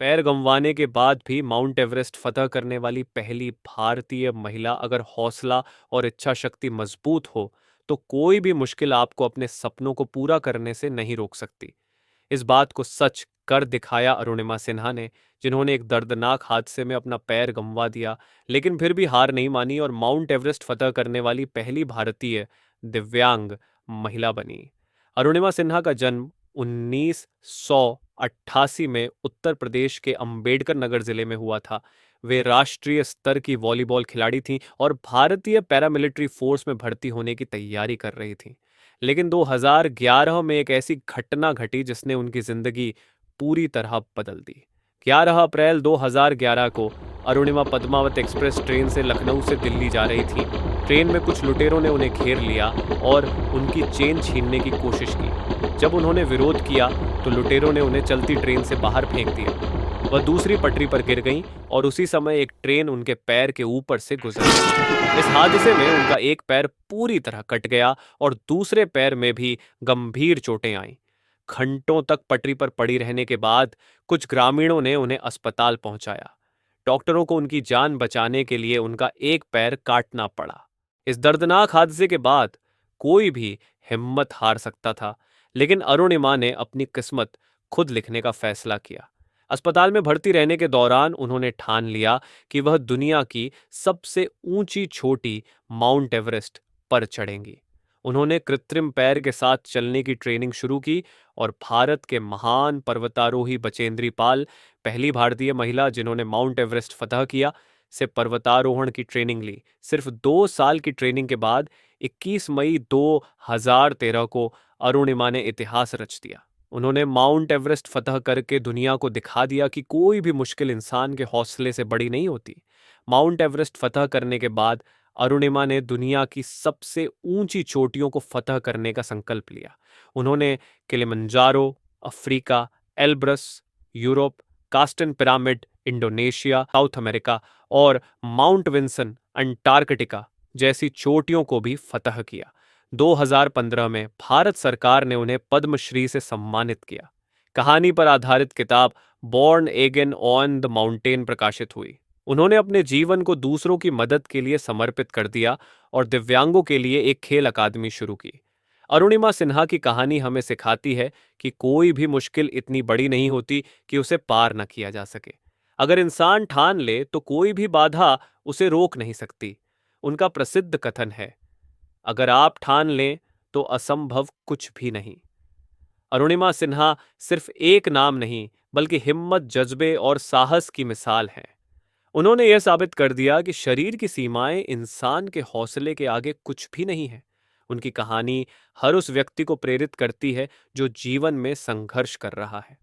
पैर गंवाने के बाद भी माउंट एवरेस्ट फतह करने वाली पहली भारतीय महिला। अगर हौसला और इच्छा शक्ति मजबूत हो तो कोई भी मुश्किल आपको अपने सपनों को पूरा करने से नहीं रोक सकती। इस बात को सच कर दिखाया अरुणिमा सिन्हा ने, जिन्होंने एक दर्दनाक हादसे में अपना पैर गंवा दिया लेकिन फिर भी हार नहीं मानी और माउंट एवरेस्ट फतह करने वाली पहली भारतीय दिव्यांग महिला बनी। अरुणिमा सिन्हा का जन्म 1988 में उत्तर प्रदेश के अंबेडकर नगर जिले में हुआ था। वे राष्ट्रीय स्तर की वॉलीबॉल खिलाड़ी थीं और भारतीय पैरामिलिट्री फोर्स में भर्ती होने की तैयारी कर रही थीं। लेकिन 2011 में एक ऐसी घटना घटी जिसने उनकी जिंदगी पूरी तरह बदल दी। 11 अप्रैल 2011 को अरुणिमा पद्मावत एक्सप्रेस ट्रेन से लखनऊ से दिल्ली जा रही थी। ट्रेन में कुछ लुटेरों ने उन्हें घेर लिया और उनकी चेन छीनने की कोशिश की। जब उन्होंने विरोध किया तो लुटेरों ने उन्हें चलती ट्रेन से बाहर फेंक दिया। वह दूसरी पटरी पर गिर गईं और उसी समय एक ट्रेन उनके पैर के ऊपर से गुजर गई। इस हादसे में उनका एक पैर पूरी तरह कट गया और दूसरे पैर में भी गंभीर चोटें आईं। घंटों तक पटरी पर पड़ी रहने के बाद कुछ ग्रामीणों ने उन्हें अस्पताल पहुंचाया। डॉक्टरों को उनकी जान बचाने के लिए उनका एक पैर काटना पड़ा। इस दर्दनाक हादसे के बाद कोई भी हिम्मत हार सकता था, लेकिन अरुणिमा ने अपनी किस्मत खुद लिखने का फैसला किया। अस्पताल में भर्ती रहने के दौरान उन्होंने ठान लिया कि वह दुनिया की सबसे ऊंची चोटी माउंट एवरेस्ट पर चढ़ेंगी। उन्होंने कृत्रिम पैर के साथ चलने की ट्रेनिंग शुरू की और भारत के महान पर्वतारोही बचेंद्री पाल, पहली भारतीय महिला जिन्होंने माउंट एवरेस्ट फतह किया, से पर्वतारोहण की ट्रेनिंग ली। सिर्फ 2 साल की ट्रेनिंग के बाद 21 मई 2013 को अरुणिमा ने इतिहास रच दिया। उन्होंने माउंट एवरेस्ट फतह करके दुनिया को दिखा दिया कि कोई भी मुश्किल इंसान के हौसले से बड़ी नहीं होती। माउंट एवरेस्ट फतह करने के बाद अरुणिमा ने दुनिया की सबसे ऊंची चोटियों को फतह करने का संकल्प लिया। उन्होंने Kilimanjaro, Africa, Elbrus, Europe, Carstensz Pyramid, Indonesia, South America और माउंट विंसन, अंटार्कटिका जैसी चोटियों को भी फतह किया। 2015 में भारत सरकार ने उन्हें पद्मश्री से सम्मानित किया। कहानी पर आधारित किताब born again on the mountain प्रकाशित हुई। उन्होंने अपने जीवन को दूसरों की मदद के लिए समर्पित कर दिया और दिव्यांगों के लिए एक खेल अकादमी शुरू की। अरुणिमा सिन्हा की कहानी हमें सिखाती है कि कोई भी मुश्किल इतनी बड़ी नहीं होती कि उसे पार न किया जा सके। अगर इंसान ठान ले तो कोई भी बाधा उसे रोक नहीं सकती। उनका प्रसिद्ध कथन है, अगर आप ठान लें तो असंभव कुछ भी नहीं। अरुणिमा सिन्हा सिर्फ एक नाम नहीं बल्कि हिम्मत, जज्बे और साहस की मिसाल है। उन्होंने यह साबित कर दिया कि शरीर की सीमाएं इंसान के हौसले के आगे कुछ भी नहीं है। उनकी कहानी हर उस व्यक्ति को प्रेरित करती है जो जीवन में संघर्ष कर रहा है।